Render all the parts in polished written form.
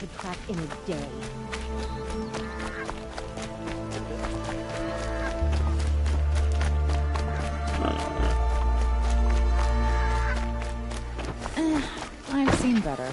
could crack in a day. I've seen better.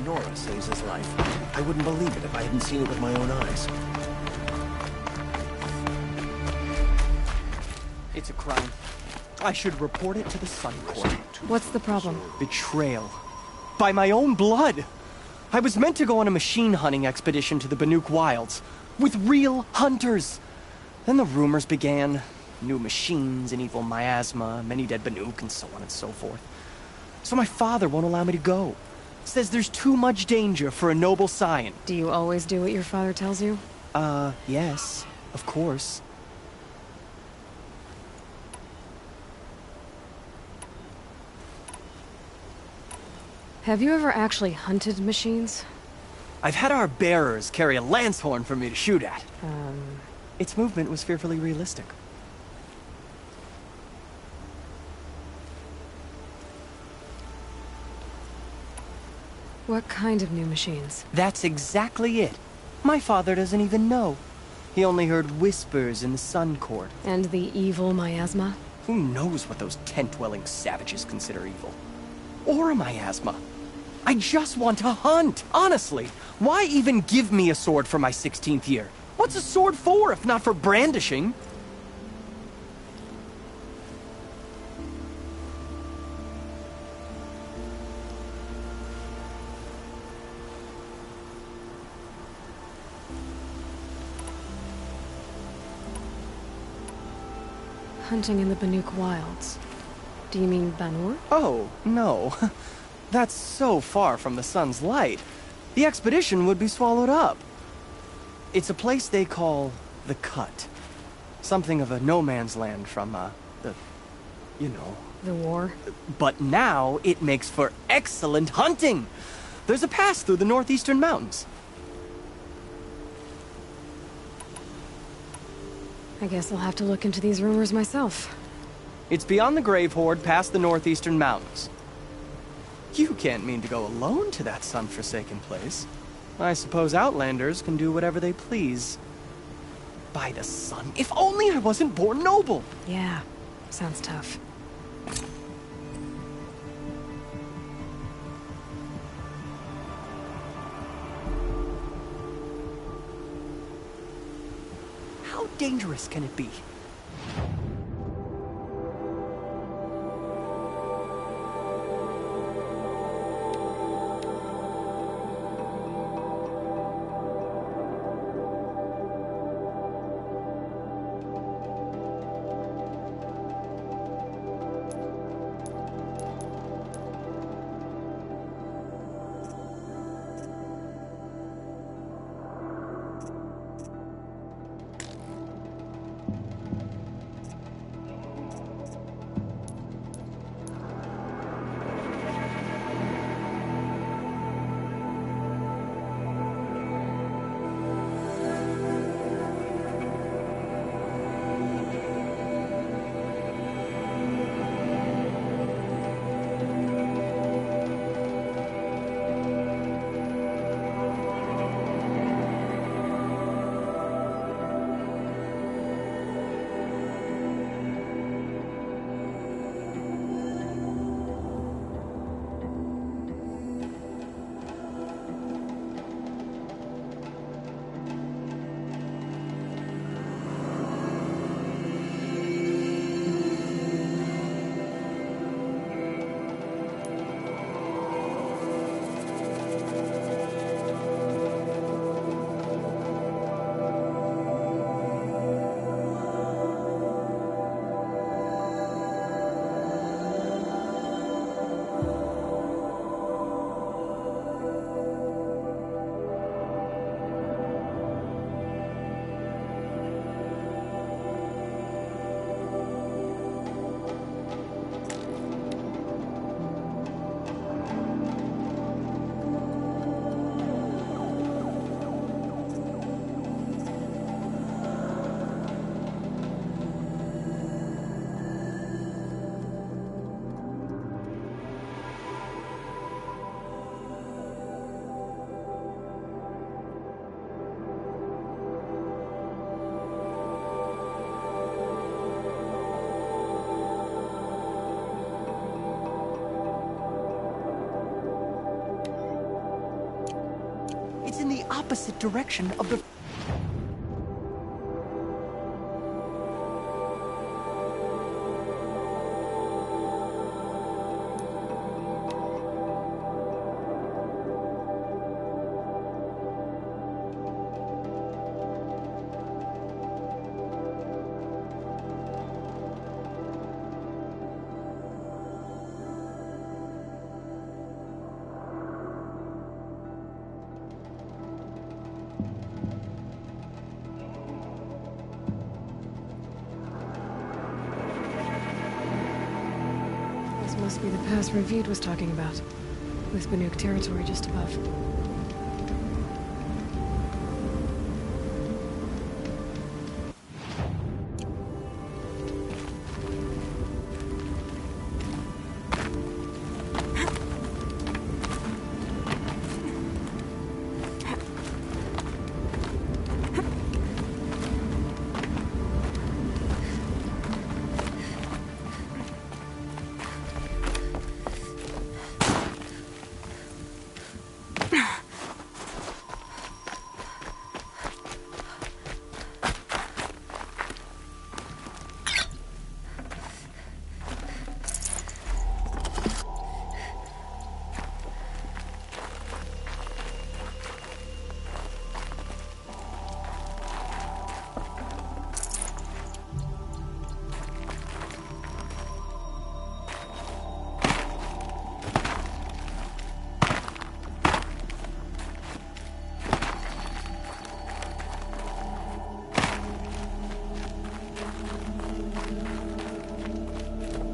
Nora saves his life. I wouldn't believe it if I hadn't seen it with my own eyes. It's a crime. I should report it to the Sun Court. What's the problem? Betrayal. By my own blood! I was meant to go on a machine hunting expedition to the Banuk Wilds. With real hunters! Then the rumors began. New machines, an evil miasma, many dead Banuk, and so on and so forth. So my father won't allow me to go. Says there's too much danger for a noble scion. Do you always do what your father tells you? Yes, of course. Have you ever actually hunted machines? I've had our bearers carry a lance horn for me to shoot at. Its movement was fearfully realistic. What kind of new machines? That's exactly it. My father doesn't even know. He only heard whispers in the Sun Court. And the evil miasma? Who knows what those tent-dwelling savages consider evil? Or a miasma. I just want to hunt, honestly. Why even give me a sword for my 16th year? What's a sword for if not for brandishing? Hunting in the Banuk Wilds. Do you mean Banur? Oh, no. That's so far from the sun's light. The expedition would be swallowed up. It's a place they call the Cut. Something of a no-man's land from, you know. The war? But now it makes for excellent hunting. There's a pass through the northeastern mountains. I guess I'll have to look into these rumors myself. It's beyond the Grave Horde, past the northeastern mountains. You can't mean to go alone to that sun-forsaken place. I suppose Outlanders can do whatever they please. By the sun, if only I wasn't born noble! Yeah, sounds tough. How dangerous can it be? It's in the opposite direction of the... This must be the pass Ravid was talking about. with Banuk territory just above.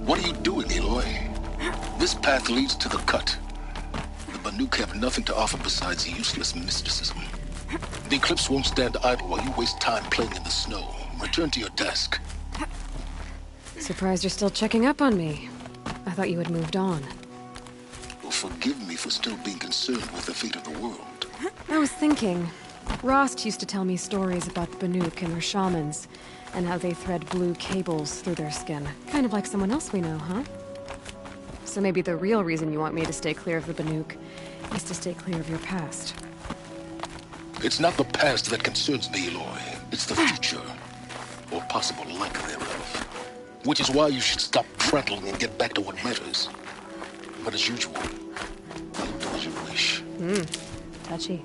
What are you doing, Aloy? This path leads to the cut. The Banuk have nothing to offer besides useless mysticism. The Eclipse won't stand idle while you waste time playing in the snow. Return to your desk. Surprised you're still checking up on me. I thought you had moved on. Well, forgive me for still being concerned with the fate of the world. I was thinking, Rost used to tell me stories about the Banuk and their shamans, and how they thread blue cables through their skin. Kind of like someone else we know, huh? So maybe the real reason you want me to stay clear of the Banuk is to stay clear of your past. It's not the past that concerns me, Aloy. It's the future. Or possible lack thereof. Which is why you should stop prattling and get back to what matters. But as usual, you'll do as you wish. Touchy.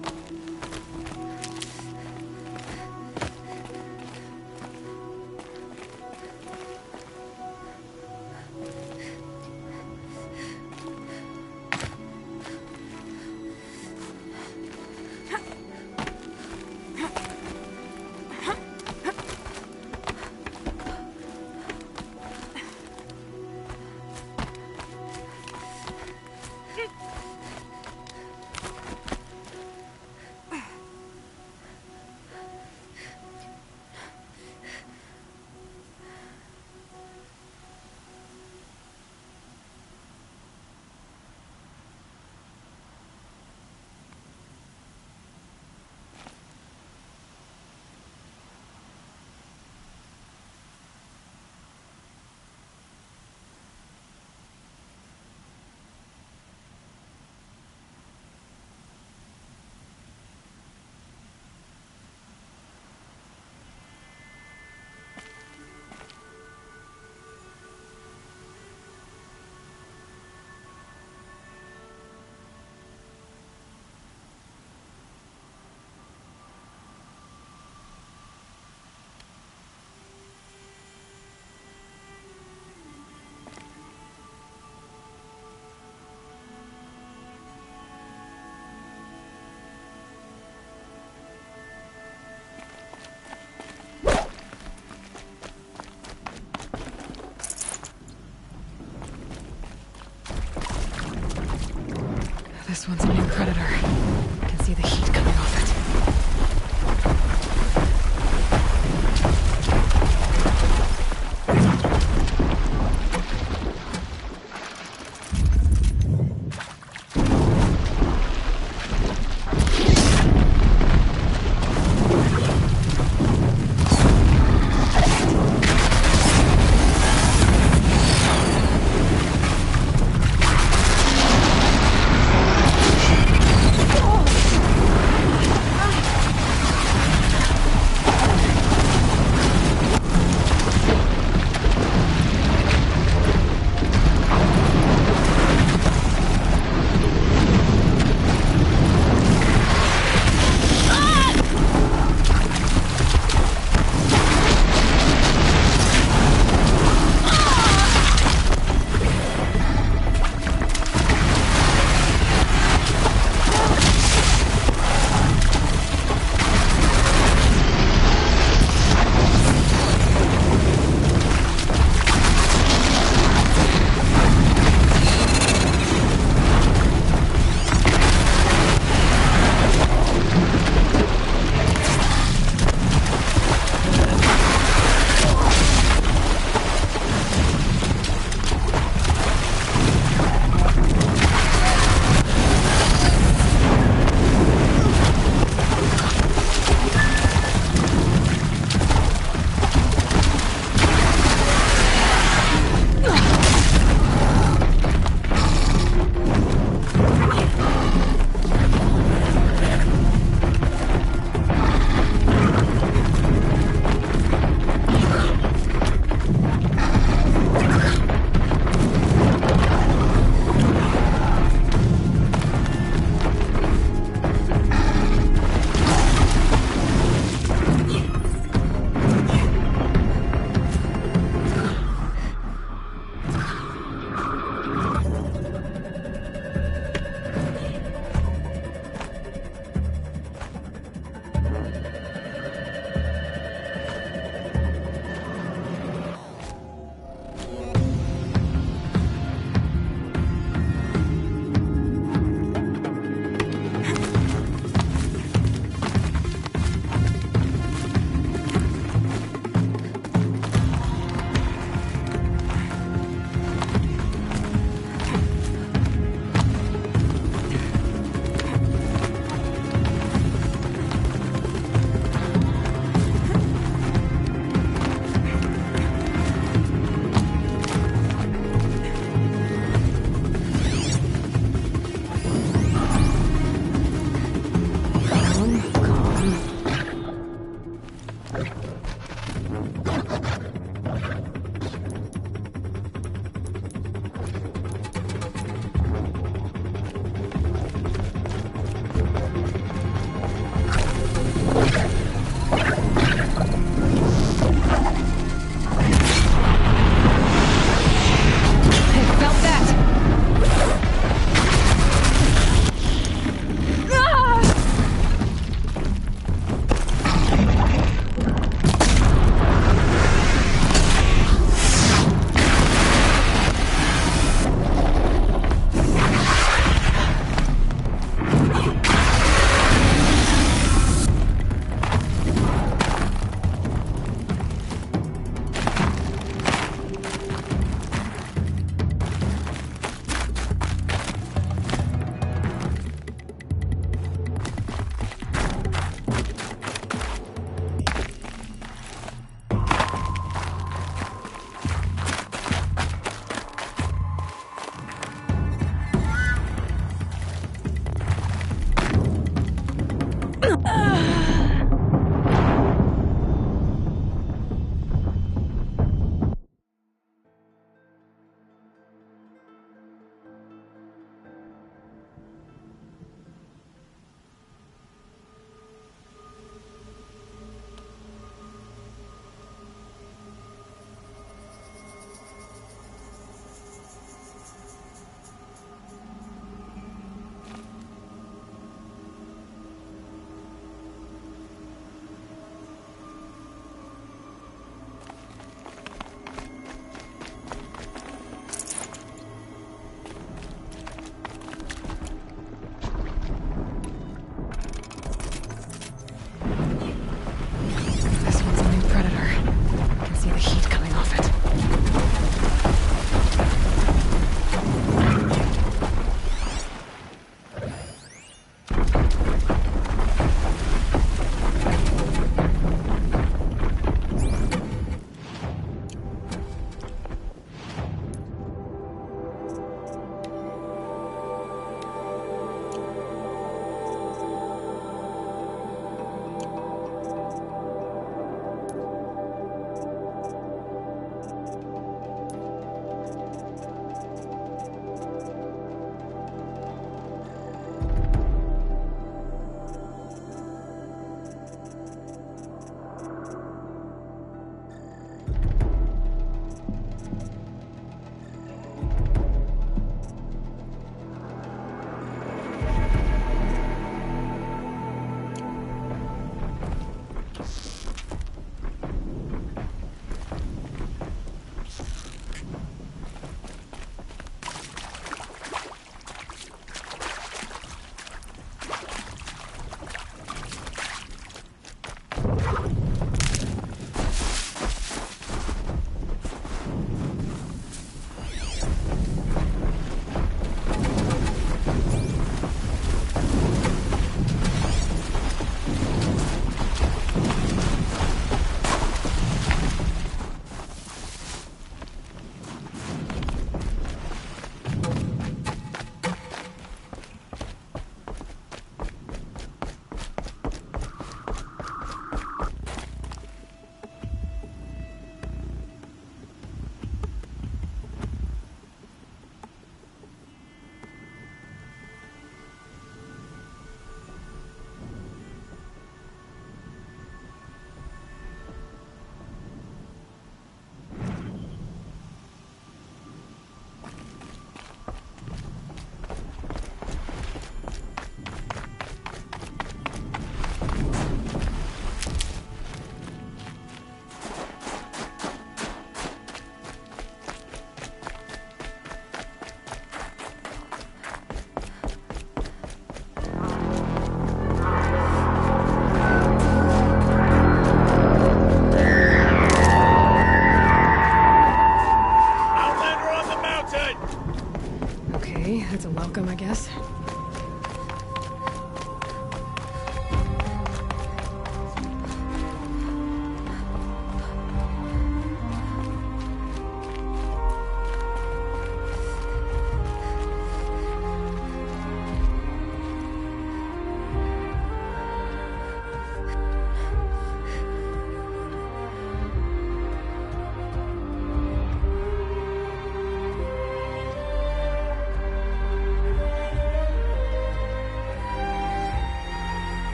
This one's a new predator. I can see the heat coming off it.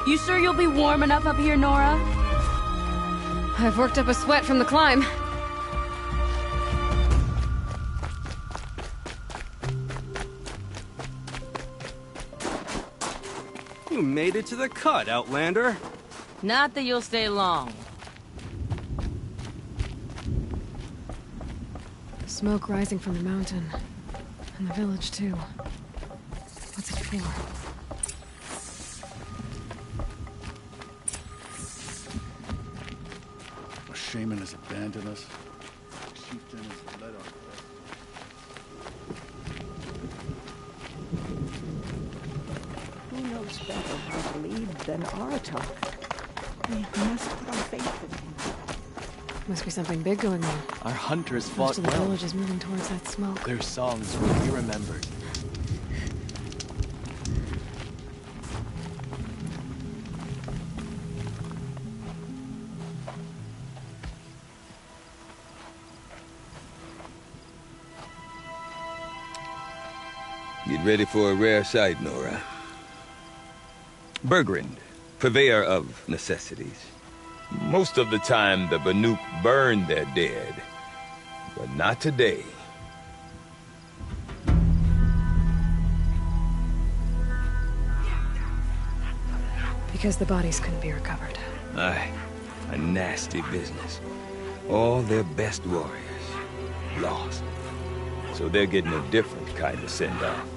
You sure you'll be warm enough up here, Nora? I've worked up a sweat from the climb. You made it to the cut, Outlander. Not that you'll stay long. Smoke rising from the mountain. And the village, too. What's it for? A shaman has abandoned us. A chieftain has led our quest. Who knows better how to lead than Aratak? We must put our faith in him. Must be something big going on. Our hunters Most fought of the well. village is moving towards that smoke. Their songs will be remembered. Get ready for a rare sight, Nora. Bergrand, purveyor of necessities. Most of the time, the Banuk burn their dead. But not today. Because the bodies couldn't be recovered. Aye, a nasty business. All their best warriors lost. So they're getting a different kind of send-off.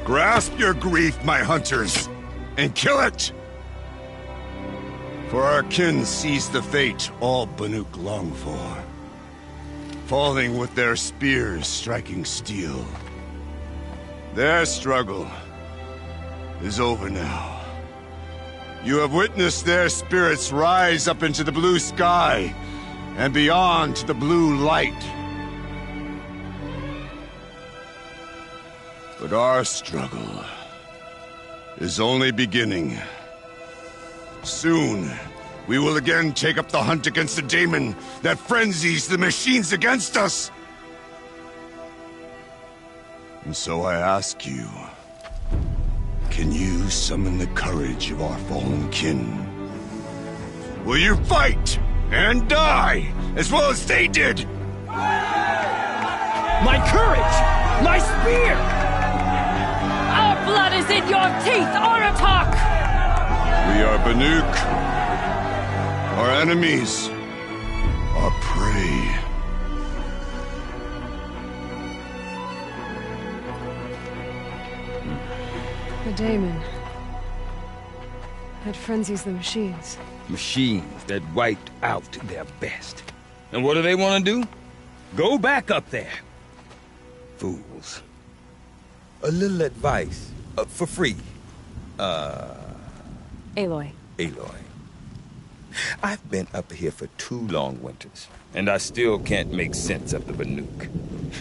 Grasp your grief, my hunters, and kill it! For our kin sees the fate all Banuk long for. Falling with their spears striking steel. Their struggle is over now. You have witnessed their spirits rise up into the blue sky and beyond to the blue light. But our struggle is only beginning. Soon, we will again take up the hunt against the daemon that frenzies the machines against us. And so I ask you, can you summon the courage of our fallen kin? Will you fight and die as well as they did? My courage! My spear! Our blood is in your teeth, Aratak! We are Banuk. Our enemies are prey. The daemon. That frenzies the machines. Machines that wiped out their best. And what do they want to do? Go back up there. Fools. A little advice, for free. Aloy. Aloy. I've been up here for 2 long winters, and I still can't make sense of the Banuk.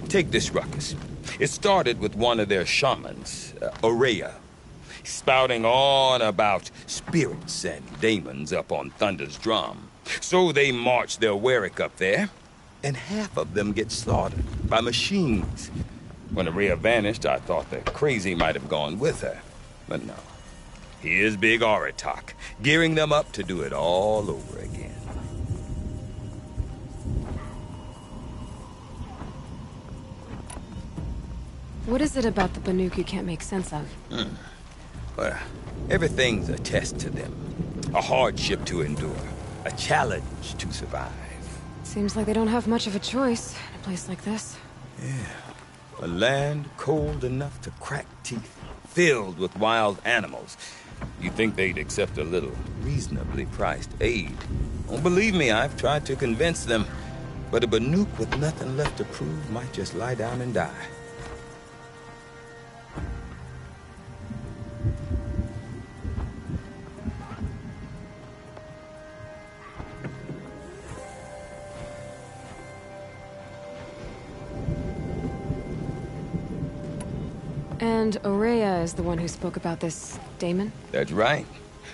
Take this ruckus. It started with one of their shamans, Ourea, spouting on about spirits and daemons up on Thunder's drum. So they marched their Warwick up there, and half of them get slaughtered by machines. When Ourea vanished, I thought the crazy might have gone with her. But no. Here's Big Aratak, gearing them up to do it all over again. What is it about the Banuk you can't make sense of? Well, everything's a test to them. A hardship to endure. A challenge to survive. Seems like they don't have much of a choice in a place like this. Yeah. A land cold enough to crack teeth, filled with wild animals. You'd think they'd accept a little reasonably priced aid. Oh, believe me, I've tried to convince them. But a Banuk with nothing left to prove might just lie down and die. And Ourea is the one who spoke about this daemon? That's right.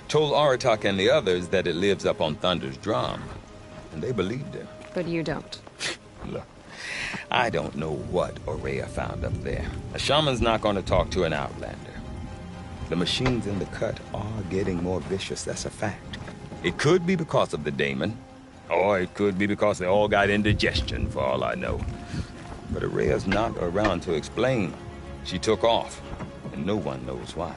Told Aratak and the others that it lives up on Thunder's drum. And they believed him. But you don't. Look, I don't know what Ourea found up there. A shaman's not going to talk to an outlander. The machines in the cut are getting more vicious, that's a fact. It could be because of the daemon, or it could be because they all got indigestion, for all I know. But Ourea's not around to explain. She took off, and no one knows why.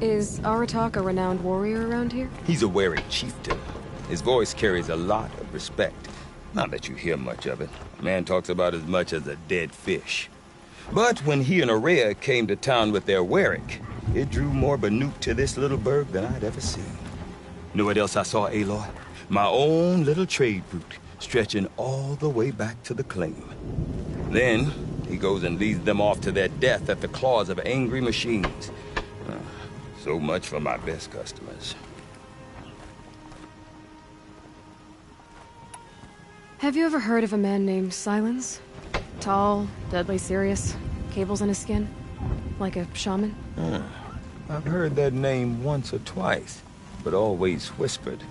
Is Aratak a renowned warrior around here? He's a wary chieftain. His voice carries a lot of respect. Not that you hear much of it. A man talks about as much as a dead fish. But when he and Ourea came to town with their Werik, it drew more Banuk to this little burg than I'd ever seen. Know what else I saw, Aloy? My own little trade route, stretching all the way back to the claim. Then, he goes and leads them off to their death at the claws of angry machines. So much for my best customers. Have you ever heard of a man named Silence? Tall, deadly serious, cables in his skin, like a shaman? I've heard that name once or twice, but always whispered.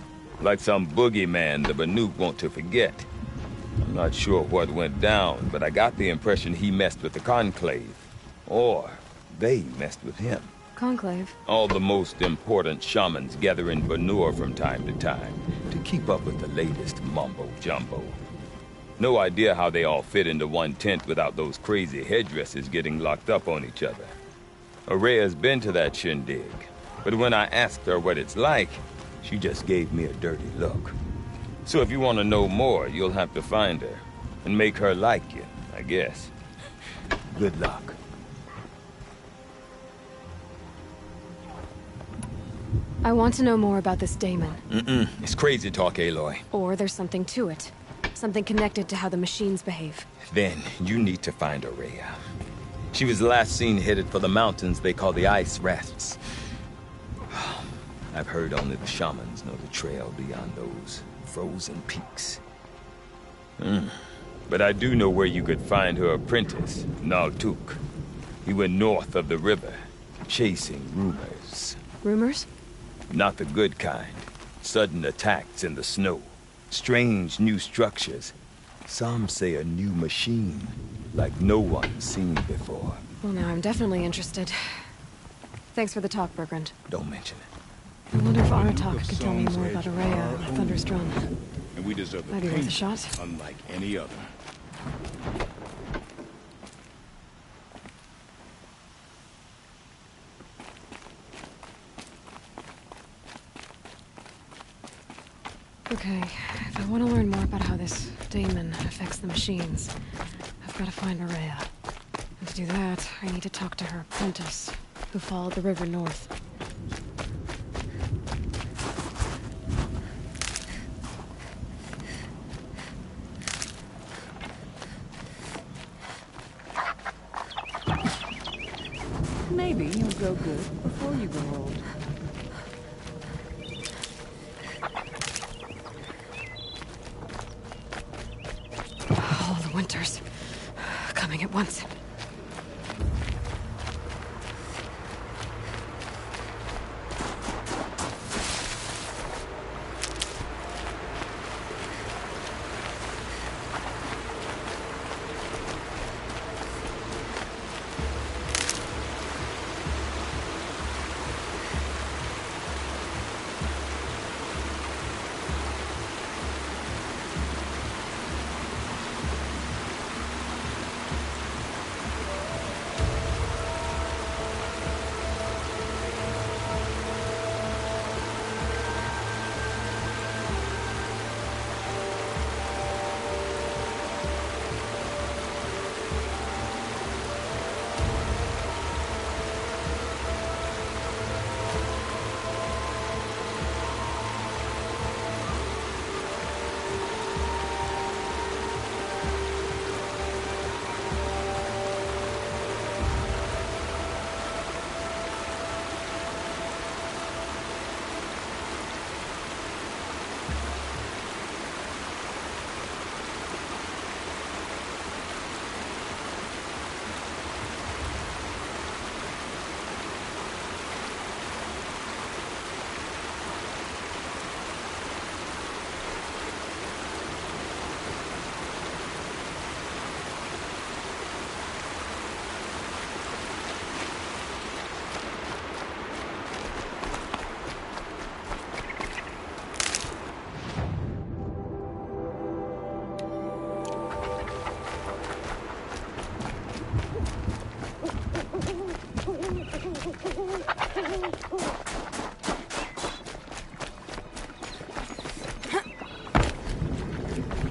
Like some boogeyman the Banuk want to forget. I'm not sure what went down, but I got the impression he messed with the Conclave. Or they messed with him. Conclave? All the most important shamans gather in Banur from time to time to keep up with the latest mumbo-jumbo. No idea how they all fit into one tent without those crazy headdresses getting locked up on each other. Ourea's been to that shindig, but when I asked her what it's like, she just gave me a dirty look. So if you want to know more, you'll have to find her and make her like you, I guess. Good luck. I want to know more about this daemon. It's crazy talk, Aloy. Or there's something to it. Something connected to how the machines behave. Then you need to find Ourea. She was last seen headed for the mountains they call the Ice Rafts. I've heard only the shamans know the trail beyond those frozen peaks. But I do know where you could find her apprentice, Naltuk. He went north of the river, chasing rumors. Rumors? Not the good kind. Sudden attacks in the snow. Strange new structures. Some say a new machine, like no one's seen before. Well, now I'm definitely interested. Thanks for the talk, Bergrand. Don't mention it. I wonder if Aratak could tell me more about Ourea or Thunder's Drum. And we deserve the Might be worth a payment, shot. unlike any other. Okay, if I want to learn more about how this daemon affects the machines, I've got to find Ourea. And to do that, I need to talk to her apprentice, who followed the river north. Maybe you'll go good before you grow old. Winters. Coming at once.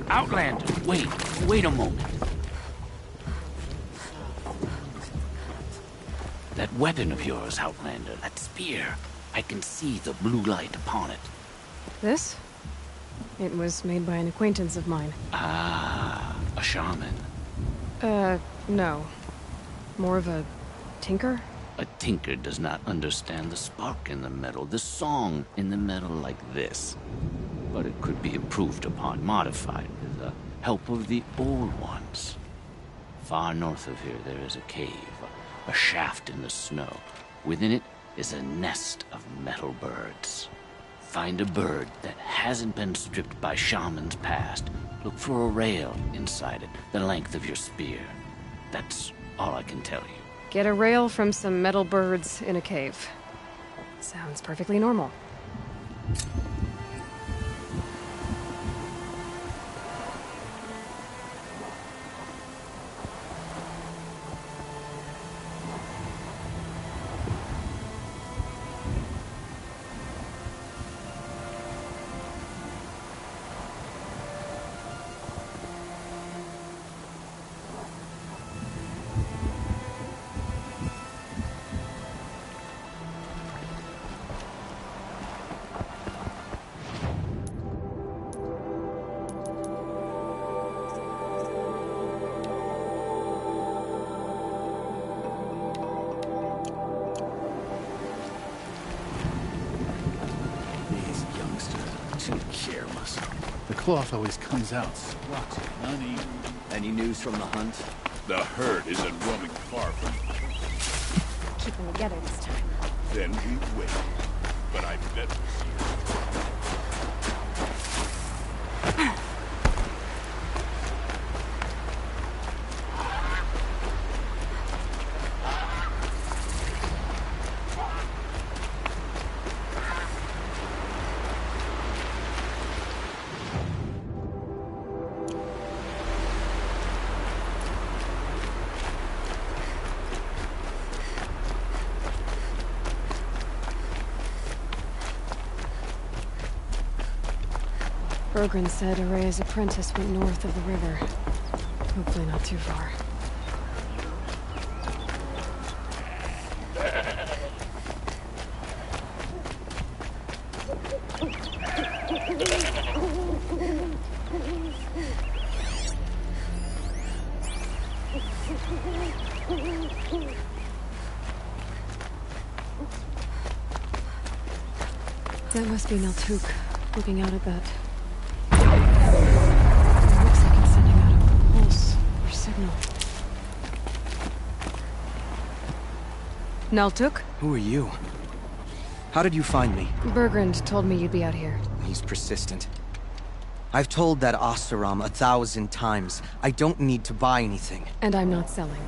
Outlander, wait a moment. That weapon of yours, Outlander, that spear, I can see the blue light upon it. This? It was made by an acquaintance of mine. Ah, a shaman. No. More of a tinker? A tinker does not understand the spark in the metal, the song in the metal like this. But it could be improved upon, modified with the help of the old ones. Far north of here there is a cave, a shaft in the snow. Within it is a nest of metal birds. Find a bird that hasn't been stripped by shamans past. Look for a rail inside it, the length of your spear. That's all I can tell you. Get a rail from some metal birds in a cave. Sounds perfectly normal. The cloth always comes out squat and uneven. Any news from the hunt? The herd isn't roaming far from here. Keep them together this time. Then we wait. But I bet we'll see it. Rogren said Araya's apprentice went north of the river. Hopefully not too far. That must be Naltuk, looking out at that. Looks like it's sending out a pulse. Naltuk? Who are you? How did you find me? Bergrand told me you'd be out here. He's persistent. I've told that Oseram 1,000 times. I don't need to buy anything. And I'm not selling.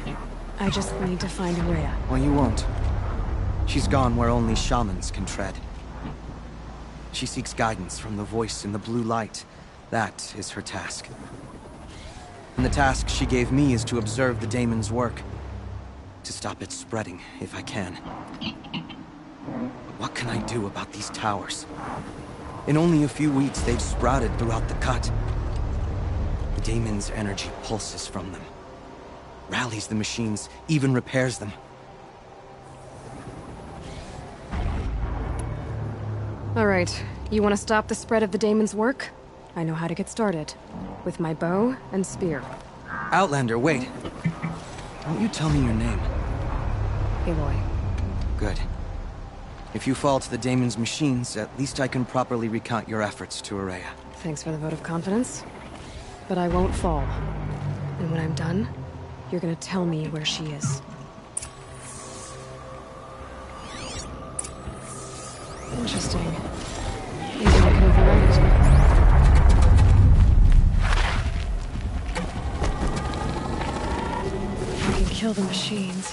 I just need to find Rhea. Well, you won't. She's gone where only shamans can tread. She seeks guidance from the voice in the blue light. That is her task. And the task she gave me is to observe the daemon's work. To stop it spreading, if I can. But what can I do about these towers? In only a few weeks, they've sprouted throughout the cut. The daemon's energy pulses from them. Rallies the machines, even repairs them. All right, you want to stop the spread of the daemon's work? I know how to get started. With my bow and spear. Outlander, wait. Won't you tell me your name? Aloy. Good. If you fall to the daemon's machines, at least I can properly recount your efforts to Ourea. Thanks for the vote of confidence. But I won't fall. And when I'm done, you're gonna tell me where she is. Interesting. Maybe I can override it. I can kill the machines.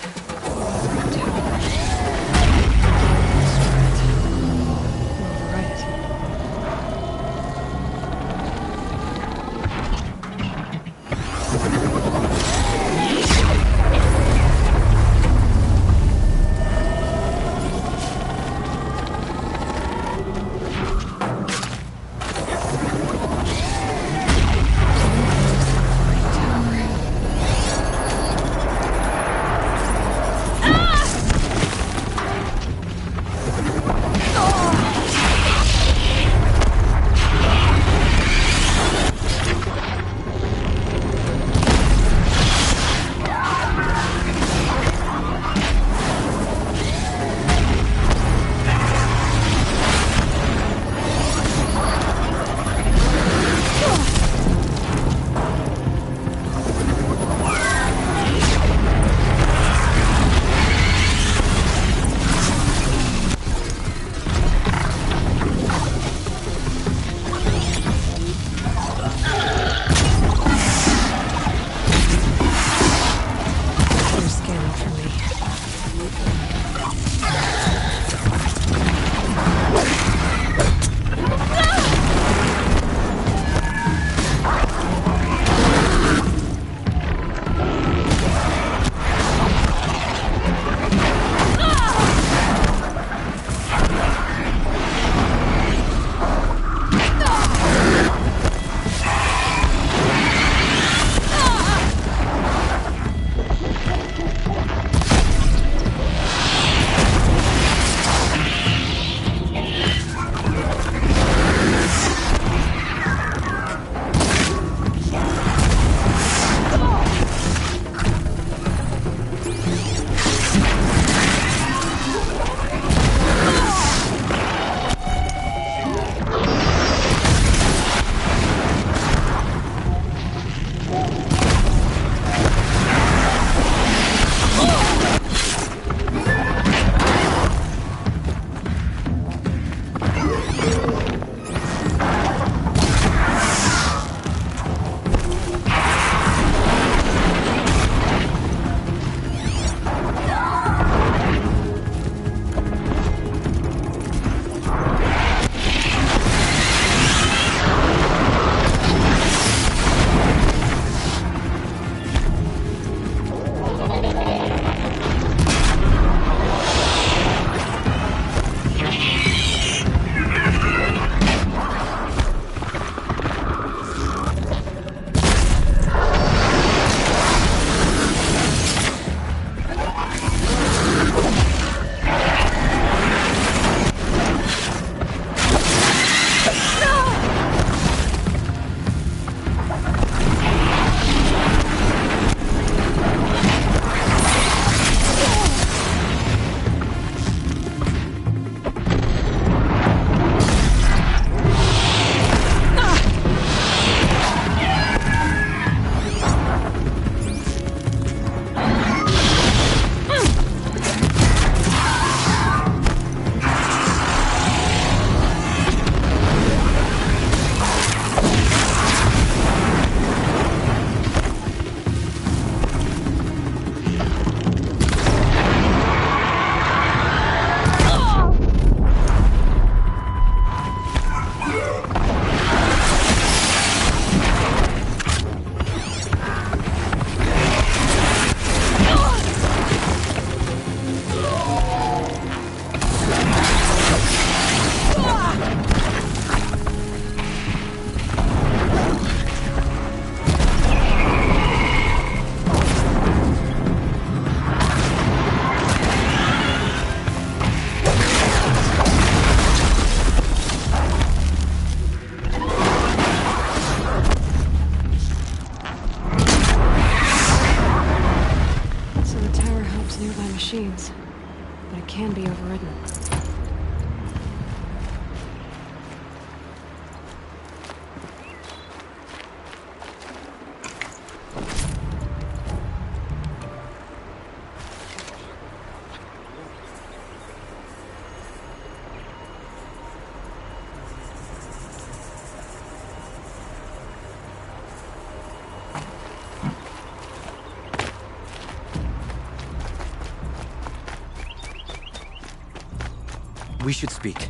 We should speak.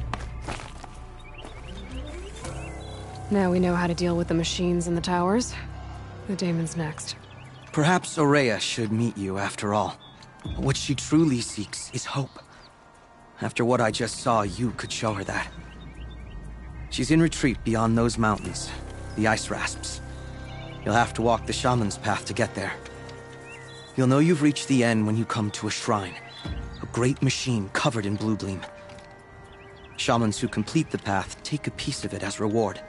Now we know how to deal with the machines in the towers. The daemon's next. Perhaps Ourea should meet you after all. What she truly seeks is hope. After what I just saw, you could show her that. She's in retreat beyond those mountains, the Ice Rasps. You'll have to walk the Shaman's path to get there. You'll know you've reached the end when you come to a shrine. A great machine covered in blue gleam. Shamans who complete the path take a piece of it as reward.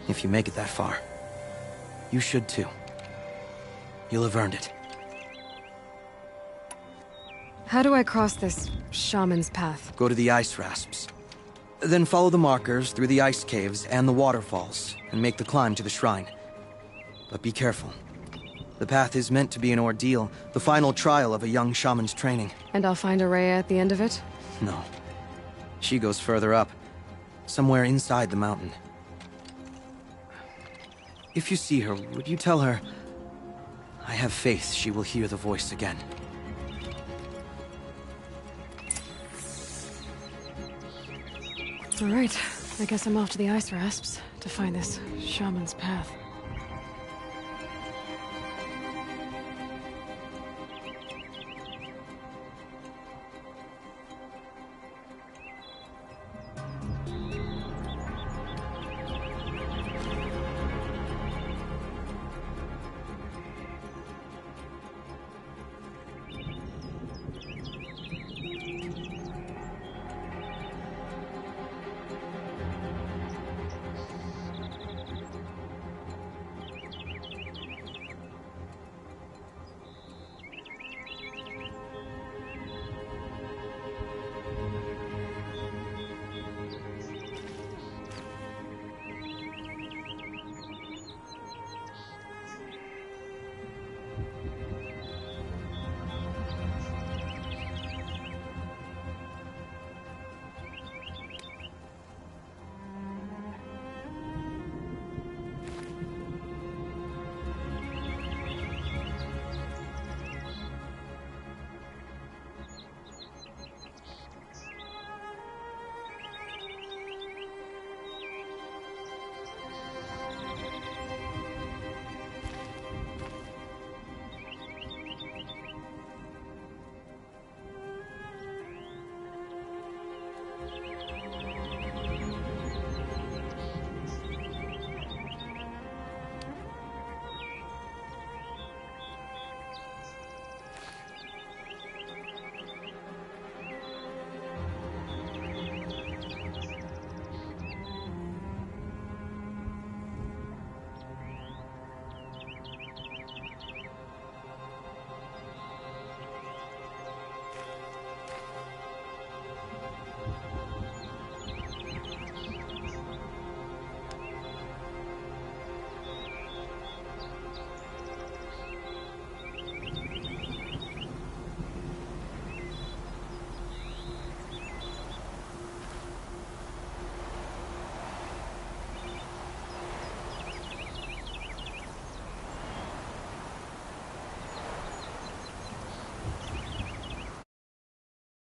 If you make it that far. You should too. You'll have earned it. How do I cross this shaman's path? Go to the Ice Rasps. Then follow the markers through the ice caves and the waterfalls, and make the climb to the shrine. But be careful. The path is meant to be an ordeal, the final trial of a young shaman's training. And I'll find Ourea at the end of it? No. She goes further up, somewhere inside the mountain. If you see her, would you tell her, I have faith she will hear the voice again. All right, I guess I'm off to the Ice Rasps to find this shaman's path.